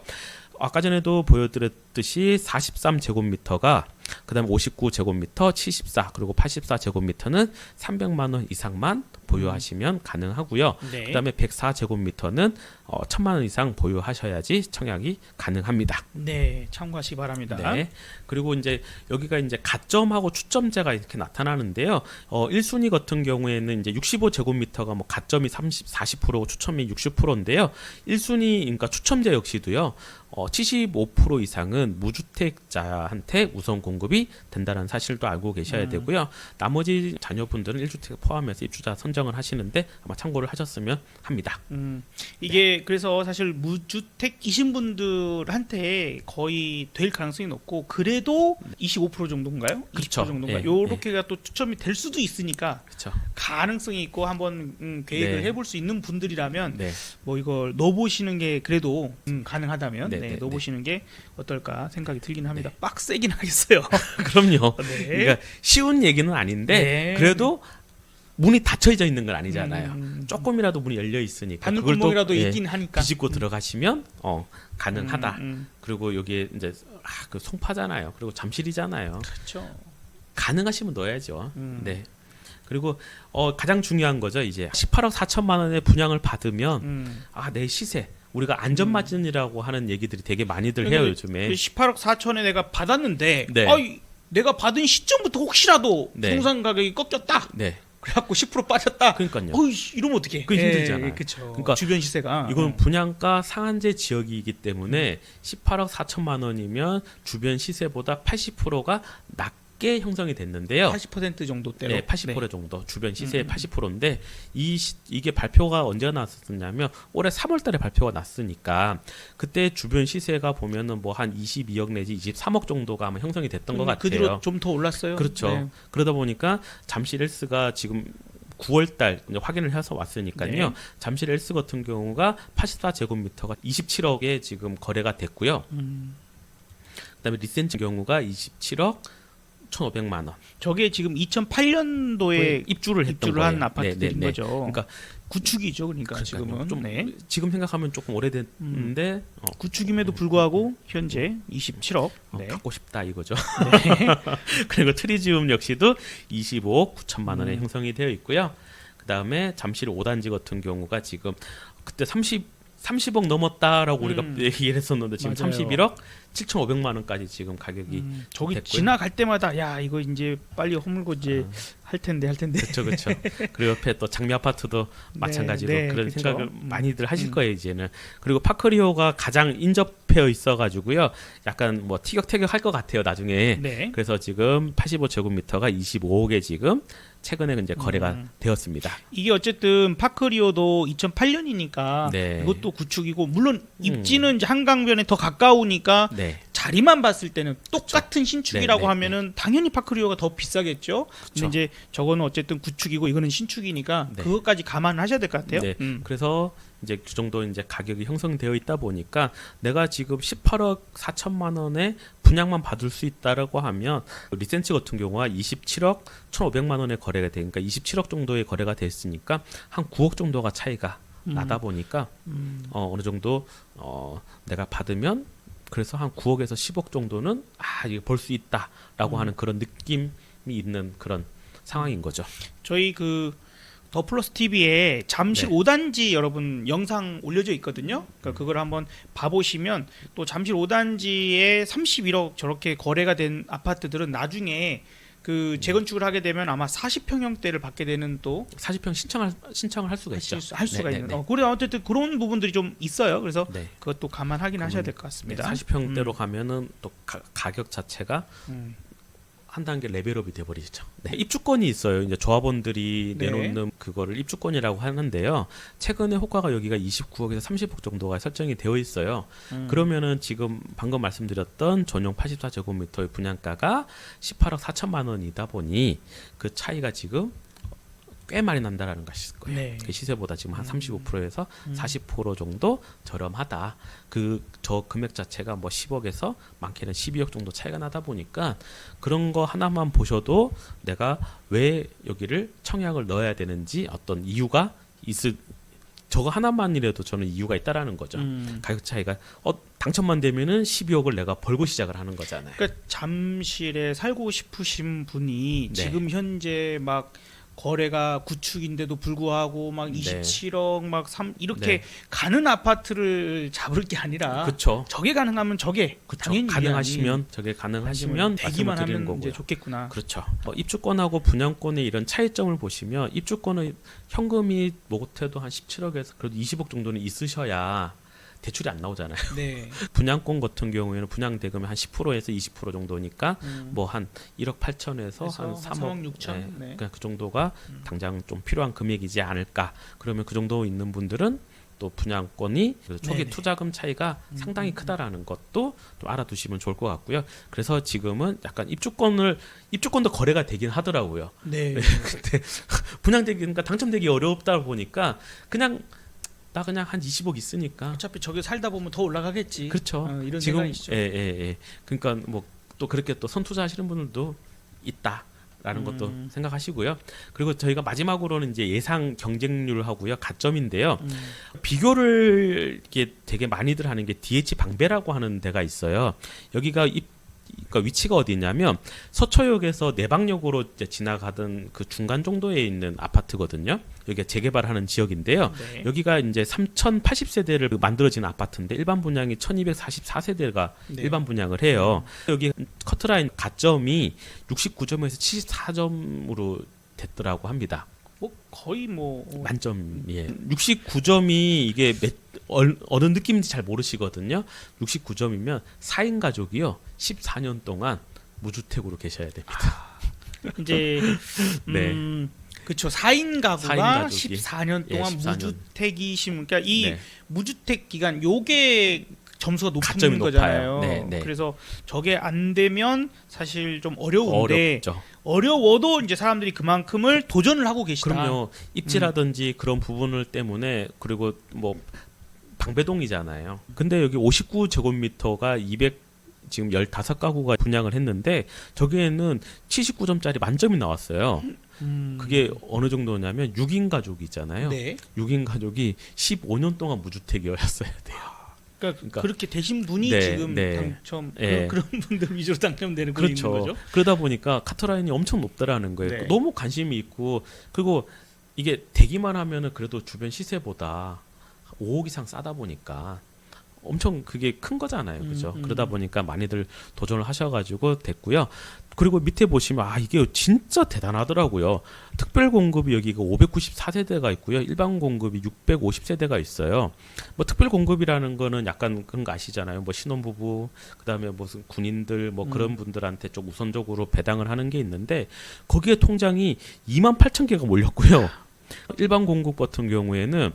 아까 전에도 보여드렸듯이 43제곱미터가 그다음 59제곱미터, 74 그리고 84제곱미터는 300만 원 이상만 보유하시면 가능하고요. 네. 그다음에 104제곱미터는 1000만 원 이상 보유하셔야지 청약이 가능합니다. 네, 참고하시기 바랍니다. 네. 그리고 이제 여기가 이제 가점하고 추첨제가 이렇게 나타나는데요. 1순위 같은 경우에는 이제 65제곱미터가 뭐 가점이 40%, 추첨이 60%인데요. 1순위 그러니까 추첨제 역시도요. 75% 이상은 무주택자한테 우선 공급이 된다는 사실도 알고 계셔야 되고요. 나머지 자녀분들은 1주택 포함해서 입주자 선정을 하시는데 아마 참고를 하셨으면 합니다. 이게 그래서 사실 무주택이신 분들한테 거의 될 가능성이 높고 그래도 25% 정도인가요? 그렇죠. 20% 정도인가? 예, 요렇게가 또 추첨이 될 수도 있으니까 그렇죠. 가능성이 있고 한번 계획을 네. 해볼 수 있는 분들이라면 네. 뭐 이걸 넣어보시는 게 그래도 가능하다면 네, 네, 넣어보시는 게 어떨까 생각이 들긴 합니다. 빡세긴 하겠어요. 그럼요. 네. 그러니까 쉬운 얘기는 아닌데 네. 그래도 문이 닫혀져 있는 건 아니잖아요. 조금이라도 문이 열려 있으니까 받는 그걸 또, 구멍이라도 예, 있긴 하니까. 비집고 들어가시면 가능하다. 음. 그리고 여기에 이제 그 송파잖아요. 그리고 잠실이잖아요. 그렇죠. 가능하시면 넣어야죠. 네. 그리고 가장 중요한 거죠. 이제 18억 4천만 원의 분양을 받으면 내 시세 우리가 안전마진이라고 하는 얘기들이 되게 많이들 해요 요즘에. 18억 4천에 내가 받았는데 네. 내가 받은 시점부터 혹시라도 네. 부동산 가격이 꺾였다. 네. 그래갖고 10% 빠졌다. 그러니까요. 이러면 어떡해. 그게 힘들잖아요. 그렇죠. 그러니까 주변 시세가. 이건 분양가 상한제 지역이기 때문에 18억 4천만 원이면 주변 시세보다 80%가 낮게 형성이 됐는데요. 80% 정도대로. 네, 80% 정도 주변 시세의 80%인데 이게 발표가 언제 났었냐면 올해 3월달에 발표가 났으니까 그때 주변 시세가 보면은 뭐 한 22억 내지 23억 정도가 아마 형성이 됐던 것 같아요. 그 뒤로 좀 더 올랐어요. 그렇죠. 네. 그러다 보니까 잠실 엘스가 지금 9월달 확인을 해서 왔으니까요. 네. 잠실 엘스 같은 경우가 84제곱미터가 27억에 지금 거래가 됐고요. 그다음에 리센츠 경우가 27억 1,500만 원. 저게 지금 2008년도에 입주를 했던 거예요. 한 아파트들인 거죠. 그러니까 구축이죠, 그러니까 지금은. 좀 네. 지금 생각하면 조금 오래됐는데 구축임에도 불구하고 현재 27억. 네. 갖고 싶다 이거죠. 그리고 트리지움 역시도 25억 9천만 원에 형성이 되어 있고요. 그다음에 잠실 5단지 같은 경우가 지금 그때 30억 넘었다라고 우리가 얘기를 했었는데 지금 맞아요. 31억 7,500만 원까지 지금 가격이 저기 됐고요. 지나갈 때마다 야 이거 이제 빨리 허물고 이제 할 텐데. 그렇죠, 그렇죠. 그리고 옆에 또 장미 아파트도 마찬가지로 네, 그런 그쵸. 생각을 많이들 하실 거예요 이제는. 그리고 파크리오가 가장 인접해 있어가지고요, 약간 뭐 티격태격할 것 같아요 나중에. 네. 그래서 지금 85제곱미터가 25억에 지금 최근에 이제 거래가 되었습니다. 이게 어쨌든 파크리오도 2008년이니까 네. 이것도 구축이고 물론 입지는 이제 한강변에 더 가까우니까 네. 자리만 봤을 때는 똑같은 신축이라고 네, 네, 하면은 당연히 파크리오가 더 비싸겠죠. 근데 이제 저거는 어쨌든 구축이고 이거는 신축이니까 네. 그것까지 감안하셔야 될 것 같아요. 네. 그래서 이제 그 정도 이제 가격이 형성되어 있다 보니까 내가 지금 18억 4천만 원에 분양만 받을 수 있다라고 하면 리센츠 같은 경우가 27억 1,500만 원에 거래가 되니까 27억 정도의 거래가 됐으니까 한 9억 정도가 차이가 나다 보니까 어느 정도 내가 받으면 그래서 한 9억에서 10억 정도는 이거 벌 수 있다라고 하는 그런 느낌이 있는 그런 상황인 거죠. 저희 그 더 플러스 TV에 잠실 네. 5단지 여러분 영상 올려져 있거든요. 그러니까 그걸 한번 봐보시면 또 잠실 5단지에 31억 저렇게 거래가 된 아파트들은 나중에 그 재건축을 하게 되면 아마 40평형대를 받게 되는 또 40평 신청을 할 수가 있죠. 할 수가 네, 있는. 네, 네. 그래 어쨌든 그런 부분들이 좀 있어요. 그래서 네. 그것도 감안하긴 하셔야 될 것 같습니다. 40평대로 가면은 또 가격 자체가 음. 한 단계 레벨업이 돼버리죠. 네, 입주권이 있어요. 이제 조합원들이 네. 내놓는 그거를 입주권이라고 하는데요. 최근에 호가가 여기가 29억에서 30억 정도가 설정이 되어 있어요. 그러면은 지금 방금 말씀드렸던 전용 84제곱미터의 분양가가 18억 4천만 원이다 보니 그 차이가 지금 꽤 많이 난다라는 것일 거예요. 네. 그 시세보다 지금 한 35%에서 40% 정도 저렴하다. 저 금액 자체가 뭐 10억에서 많게는 12억 정도 차이가 나다 보니까 그런 거 하나만 보셔도 내가 왜 여기를 청약을 넣어야 되는지 어떤 이유가 저거 하나만이라도 저는 이유가 있다라는 거죠. 가격 차이가 당첨만 되면은 12억을 내가 벌고 시작을 하는 거잖아요. 그러니까 잠실에 살고 싶으신 분이 네. 지금 현재 막 거래가 구축인데도 불구하고 막 네. 27억 막 이렇게 네. 가는 아파트를 잡을 게 아니라 그렇죠. 저게 가능하면 저게 그렇죠. 당연히 가능하시면 저게 가능하시면 되기만 말씀을 드리는 하면 이제 거고요. 좋겠구나. 그렇죠. 입주권하고 분양권의 이런 차이점을 보시면 입주권은 현금이 못해도 한 17억에서 그래도 20억 정도는 있으셔야 대출이 안 나오잖아요. 네. 분양권 같은 경우에는 분양 대금이 한 10%에서 20% 정도니까 뭐 한 1억 8천에서 한 3억 6천. 네. 네. 그러니까 그 정도가 당장 좀 필요한 금액이지 않을까. 그러면 그 정도 있는 분들은 또 분양권이 초기 네네. 투자금 차이가 상당히 크다라는 것도 좀 알아두시면 좋을 것 같고요. 그래서 지금은 약간 입주권도 거래가 되긴 하더라고요. 네. 근데 그러니까 당첨되기 어렵다 보니까 나 그냥 한 20억 있으니까 어차피 저기 살다 보면 더 올라가겠지. 그렇죠. 이런 지금 생각이시죠. 예. 그러니까 뭐 또 그렇게 또 선투자하시는 분들도 있다라는 것도 생각하시고요. 그리고 저희가 마지막으로는 이제 예상 경쟁률 하고요. 가점인데요. 비교를 이게 되게 많이들 하는 게 DH 방배라고 하는 데가 있어요. 여기가 그러니까 위치가 어디냐면 서초역에서 내방역으로 이제 지나가던 그 중간 정도에 있는 아파트거든요. 여기가 재개발하는 지역인데요. 네. 여기가 이제 3,080세대를 만들어진 아파트인데 일반 분양이 1,244세대가 네. 일반 분양을 해요. 여기 커트라인 가점이 69점에서 74점으로 됐더라고 합니다. 뭐 거의 뭐 만점이에요. 69점이 이게 어느 느낌인지 잘 모르시거든요. 69점이면 4인 가족이요. 14년 동안 무주택으로 계셔야 됩니다. 이제 네. 그렇죠. 4인 가구가 4인 가족이. 14년 예, 동안 14년. 무주택이시면 그러니까 이 네. 무주택 기간 요게 점수가 높은 가점이 거잖아요. 높아요. 네. 그래서 저게 안 되면 사실 좀 어려운데 어렵죠. 어려워도 이제 사람들이 그만큼을 도전을 하고 계시다. 그럼요. 입지라든지 그런 부분을 때문에 그리고 뭐 방배동이잖아요. 근데 여기 59제곱미터가 200 지금 15가구가 분양을 했는데 저기에는 79점짜리 만점이 나왔어요. 그게 어느 정도냐면 6인 가족이잖아요. 네. 6인 가족이 15년 동안 무주택이었어야 돼요. 그러니까 그렇게 되신 분이 네, 지금 네. 당첨 네. 그런 분들 위주로 당첨되는 분이 있는 그렇죠. 거죠. 그러다 보니까 카트라인이 엄청 높다라는 거예요. 네. 너무 관심이 있고 그리고 이게 되기만 하면은 그래도 주변 시세보다 5억 이상 싸다 보니까 엄청 그게 큰 거잖아요. 그죠? 그러다 보니까 많이들 도전을 하셔가지고 됐고요. 그리고 밑에 보시면 이게 진짜 대단하더라고요. 특별 공급이 여기가 594세대가 있고요. 일반 공급이 650세대가 있어요. 뭐 특별 공급이라는 거는 약간 그런 거 아시잖아요. 뭐 신혼부부, 그다음에 무슨 군인들 뭐 그런 분들한테 좀 우선적으로 배당을 하는 게 있는데 거기에 통장이 28,000개가 몰렸고요. 일반 공급 같은 경우에는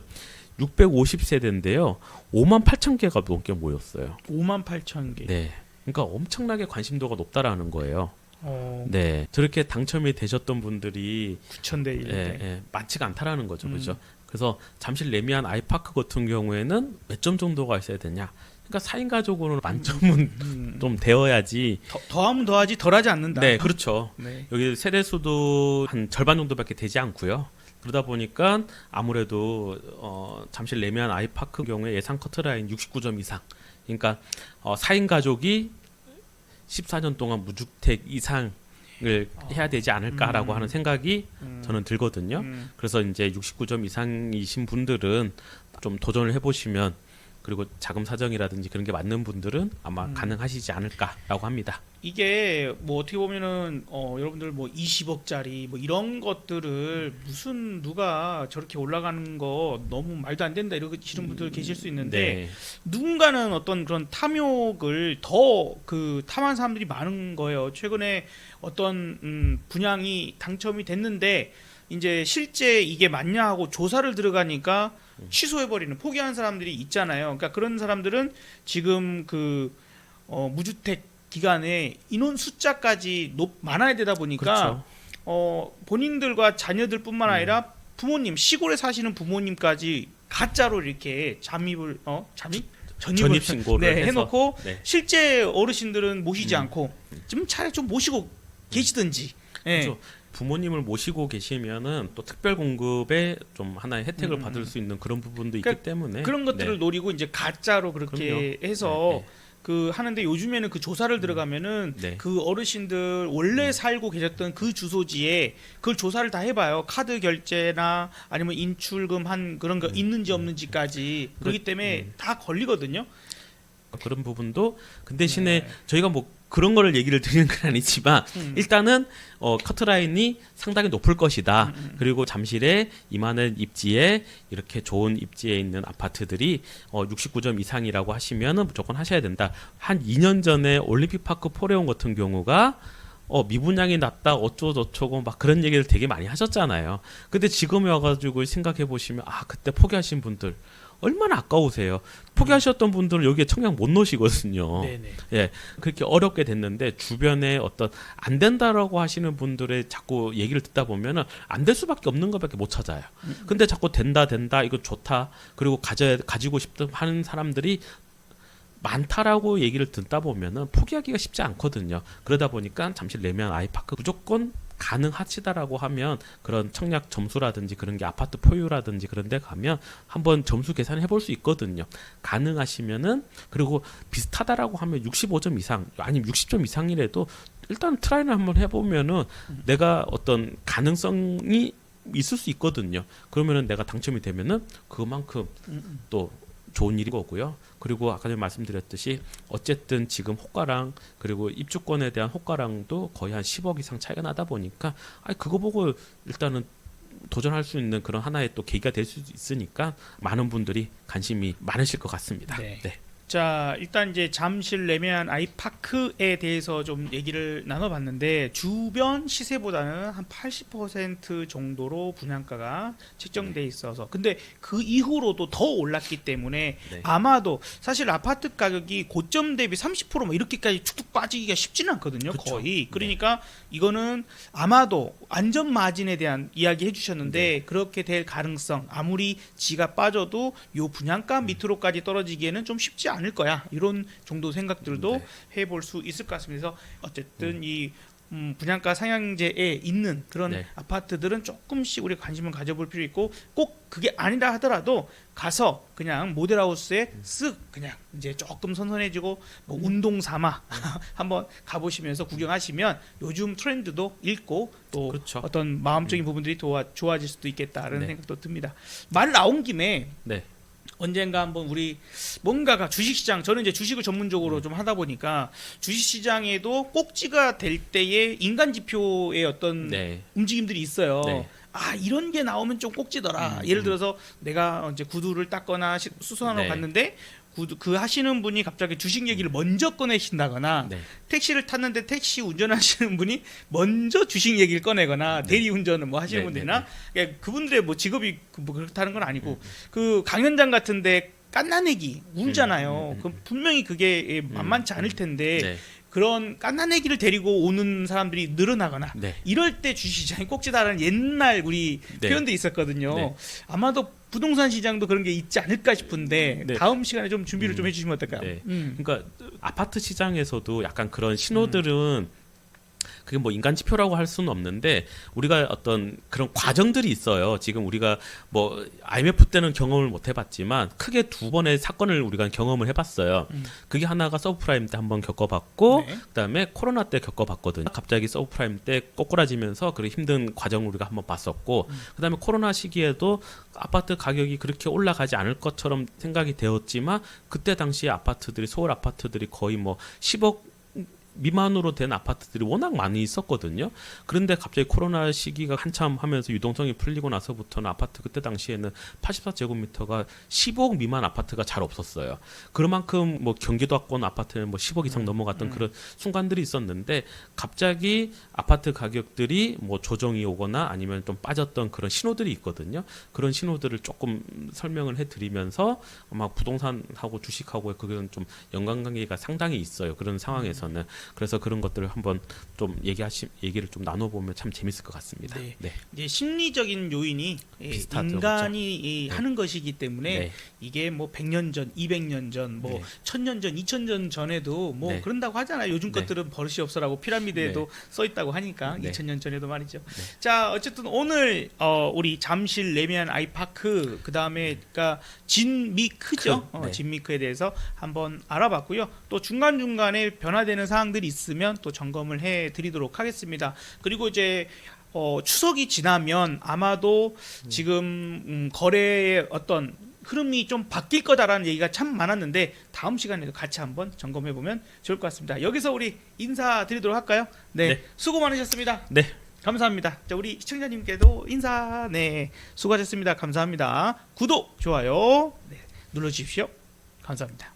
650세대인데요. 58,000개가 넘게 모였어요. 58,000개. 네. 그러니까 엄청나게 관심도가 높다라는 거예요. 어, 네. 저렇게 당첨이 되셨던 분들이 9,000대 1대. 많지가 않다라는 거죠. 그죠? 그래서 잠실 레미안 아이파크 같은 경우에는 몇 점 정도가 있어야 되냐? 그러니까 4인 가족으로는 만점은 좀 되어야지. 더하면 더하지 덜하지 않는다. 네, 그렇죠. 네. 여기 세대 수도 한 절반 정도밖에 되지 않고요. 그러다 보니까 아무래도 잠실 레미안 아이파크 경우에 예상 커트라인 69점 이상. 그러니까 4인 가족이 14년 동안 무주택 이상 해야 되지 않을까라고 하는 생각이 저는 들거든요. 음. 그래서 이제 69점 이상이신 분들은 좀 도전을 해보시면, 그리고 자금 사정이라든지 그런 게 맞는 분들은 아마 가능하시지 않을까라고 합니다. 이게 뭐 어떻게 보면은 여러분들 뭐 20억짜리 뭐 이런 것들을 무슨 누가 저렇게 올라가는 거 너무 말도 안 된다 이러시는 분들 계실 수 있는데, 네. 누군가는 어떤 그런 탐욕을 더 탐한 사람들이 많은 거예요. 최근에 어떤 분양이 당첨이 됐는데 이제 실제 이게 맞냐 하고 조사를 들어가니까 취소해버리는, 포기하는 사람들이 있잖아요. 그러니까 그런 사람들은 지금 무주택 기간에 인원 숫자까지 많아야 되다 보니까 그렇죠. 본인들과 자녀들뿐만 아니라 부모님, 시골에 사시는 부모님까지 가짜로 이렇게 전입을 전입 신고를 네, 해서. 해놓고 네. 실제 어르신들은 모시지 않고 좀 차라리 좀 모시고 계시든지. 예. 그렇죠. 부모님을 모시고 계시면은 또 특별 공급에 좀 하나의 혜택을 받을 수 있는 그런 부분도 그러니까 있기 때문에 그런 것들을 네. 노리고 이제 가짜로 그렇게 그럼요. 해서 네, 하는데, 요즘에는 그 조사를 들어가면은 네. 그 어르신들 원래 살고 계셨던 그 주소지에 그걸 조사를 다 해봐요. 카드 결제나 아니면 인출금 한 그런 거 있는지 없는지까지. 그렇기 때문에 다 걸리거든요. 그런 부분도 그 대신에 네. 저희가 뭐 그런 거를 얘기를 드리는 건 아니지만 일단은 커트라인이 상당히 높을 것이다. 그리고 잠실에 이만한 입지에 이렇게 좋은 입지에 있는 아파트들이 69점 이상이라고 하시면은 무조건 하셔야 된다. 한 2년 전에 올림픽파크 포레온 같은 경우가 미분양이 낮다 어쩌고저쩌고 막 그런 얘기를 되게 많이 하셨잖아요. 근데 지금에 와가지고 생각해 보시면 그때 포기하신 분들 얼마나 아까우세요. 포기하셨던 분들은 여기에 청약 못 넣으시거든요. 네네. 예, 그렇게 어렵게 됐는데 주변에 어떤 안 된다라고 하시는 분들의 자꾸 얘기를 듣다 보면은 안 될 수밖에 없는 것밖에 못 찾아요. 근데 자꾸 된다 이거 좋다, 그리고 가지고 싶다 하는 사람들이 많다라고 얘기를 듣다 보면은 포기하기가 쉽지 않거든요. 그러다 보니까 잠실 내면 아이파크 무조건 가능하시다라고 하면 그런 청약 점수라든지 그런 게 아파트 포유라든지 그런 데 가면 한번 점수 계산해 볼 수 있거든요. 가능하시면은, 그리고 비슷하다라고 하면 65점 이상 아니면 60점 이상이라도 일단 트라이를 한번 해보면은 내가 어떤 가능성이 있을 수 있거든요. 그러면은 내가 당첨이 되면은 그만큼 또 좋은 일이 거고요. 그리고 아까 전에 말씀드렸듯이 어쨌든 지금 호가랑 그리고 입주권에 대한 호가랑도 거의 한 10억 이상 차이가 나다 보니까 그거 보고 일단은 도전할 수 있는 그런 하나의 또 계기가 될 수 있으니까 많은 분들이 관심이 많으실 것 같습니다. 네. 네. 자, 일단 이제 잠실 내면 아이파크에 대해서 좀 얘기를 나눠봤는데, 주변 시세보다는 한 80% 정도로 분양가가 책정돼 있어서, 근데 그 이후로도 더 올랐기 때문에 네. 아마도 사실 아파트 가격이 고점 대비 30%뭐 이렇게까지 축축 빠지기가 쉽지는 않거든요. 그쵸. 거의. 그러니까 이거는 아마도 안전 마진에 대한 이야기 해주셨는데, 그렇게 될 가능성, 아무리 지가 빠져도 요 분양가 밑으로까지 떨어지기에는 좀 쉽지 않을 거야, 이런 정도 생각들도 해볼 수 있을 것 같습니다. 그래서 어쨌든 이 분양가 상향제에 있는 그런 네. 아파트들은 조금씩 우리 관심을 가져볼 필요 있고, 꼭 그게 아니라 하더라도 가서 그냥 모델하우스에 쓱 그냥 이제 조금 선선해지고 뭐 운동 삼아 한번 가보시면서 구경하시면 요즘 트렌드도 읽고 또 그렇죠. 어떤 마음적인 부분들이 좋아질 수도 있겠다라는 네. 생각도 듭니다. 말 나온 김에 네. 언젠가 한번 우리 뭔가가 주식시장, 저는 이제 주식을 전문적으로 좀 하다 보니까 주식시장에도 꼭지가 될 때의 인간 지표의 어떤 네. 움직임들이 있어요. 네. 이런 게 나오면 좀 꼭지더라. 예를 들어서 내가 이제 구두를 닦거나 수선하러 네. 갔는데 그 하시는 분이 갑자기 주식 얘기를 먼저 꺼내신다거나, 네. 택시를 탔는데 택시 운전하시는 분이 먼저 주식 얘기를 꺼내거나, 대리 운전을 뭐 하시는 네, 분들이나, 그러니까 그분들의 뭐 직업이 뭐 그렇다는 건 아니고, 그 강연장 같은데 깐나내기 울잖아요. 그 분명히 그게 만만치 않을 텐데 네. 그런 깐나내기를 데리고 오는 사람들이 늘어나거나, 네. 이럴 때 주식시장이 꼭지다라는 옛날 우리 네. 표현도 있었거든요. 네. 아마도 부동산 시장도 그런 게 있지 않을까 싶은데 네. 다음 시간에 좀 준비를 좀 해주시면 어떨까요? 네. 그러니까 아파트 시장에서도 약간 그런 신호들은 그게 뭐 인간 지표라고 할 수는 없는데 우리가 어떤 그런 과정들이 있어요. 지금 우리가 뭐 IMF 때는 경험을 못 해봤지만 크게 두 번의 사건을 우리가 경험을 해봤어요. 그게 하나가 서브프라임 때 한번 겪어봤고 네. 그다음에 코로나 때 겪어봤거든요. 갑자기 서브프라임 때 꼬꾸라지면서 그런 힘든 과정을 우리가 한번 봤었고 그다음에 코로나 시기에도 아파트 가격이 그렇게 올라가지 않을 것처럼 생각이 되었지만 그때 당시에 아파트들이 서울 아파트들이 거의 뭐 10억 미만으로 된 아파트들이 워낙 많이 있었거든요. 그런데 갑자기 코로나 시기가 한참 하면서 유동성이 풀리고 나서부터는 아파트 그때 당시에는 84제곱미터가 15억 미만 아파트가 잘 없었어요. 그만큼 뭐 경기도권 아파트는 뭐 10억 이상 넘어갔던 그런 순간들이 있었는데 갑자기 아파트 가격들이 뭐 조정이 오거나 아니면 좀 빠졌던 그런 신호들이 있거든요. 그런 신호들을 조금 설명을 해드리면서 아마 부동산하고 주식하고의 그건 좀 연관관계가 상당히 있어요. 그런 상황에서는. 그래서 그런 것들을 한번 좀 얘기를 좀 나눠보면 참 재밌을 것 같습니다. 네. 네. 이제 심리적인 요인이 비슷하죠, 인간이 그렇죠? 하는 것이기 때문에 네. 이게 뭐 100년 전, 200년 전, 뭐 네. 1000년 전, 2000년 전에도 뭐 네. 그런다고 하잖아요. 요즘 네. 것들은 버릇이 없어라고 피라미드에도 써 있다고 하니까 네. 2000년 전에도 말이죠. 자, 어쨌든 오늘 우리 잠실 레미안 아이파크 그다음에 그러니까 진미크죠. 네. 진미크에 대해서 한번 알아봤고요. 또 중간중간에 변화되는 사항들이 있으면 또 점검을 해 드리도록 하겠습니다. 그리고 이제 추석이 지나면 아마도 지금 거래의 어떤 흐름이 좀 바뀔 거다라는 얘기가 참 많았는데 다음 시간에도 같이 한번 점검해 보면 좋을 것 같습니다. 여기서 우리 인사드리도록 할까요? 네, 네. 수고 많으셨습니다. 네. 감사합니다. 자, 우리 시청자님께도 인사. 네, 수고하셨습니다. 감사합니다. 구독, 좋아요, 네, 눌러주십시오. 감사합니다.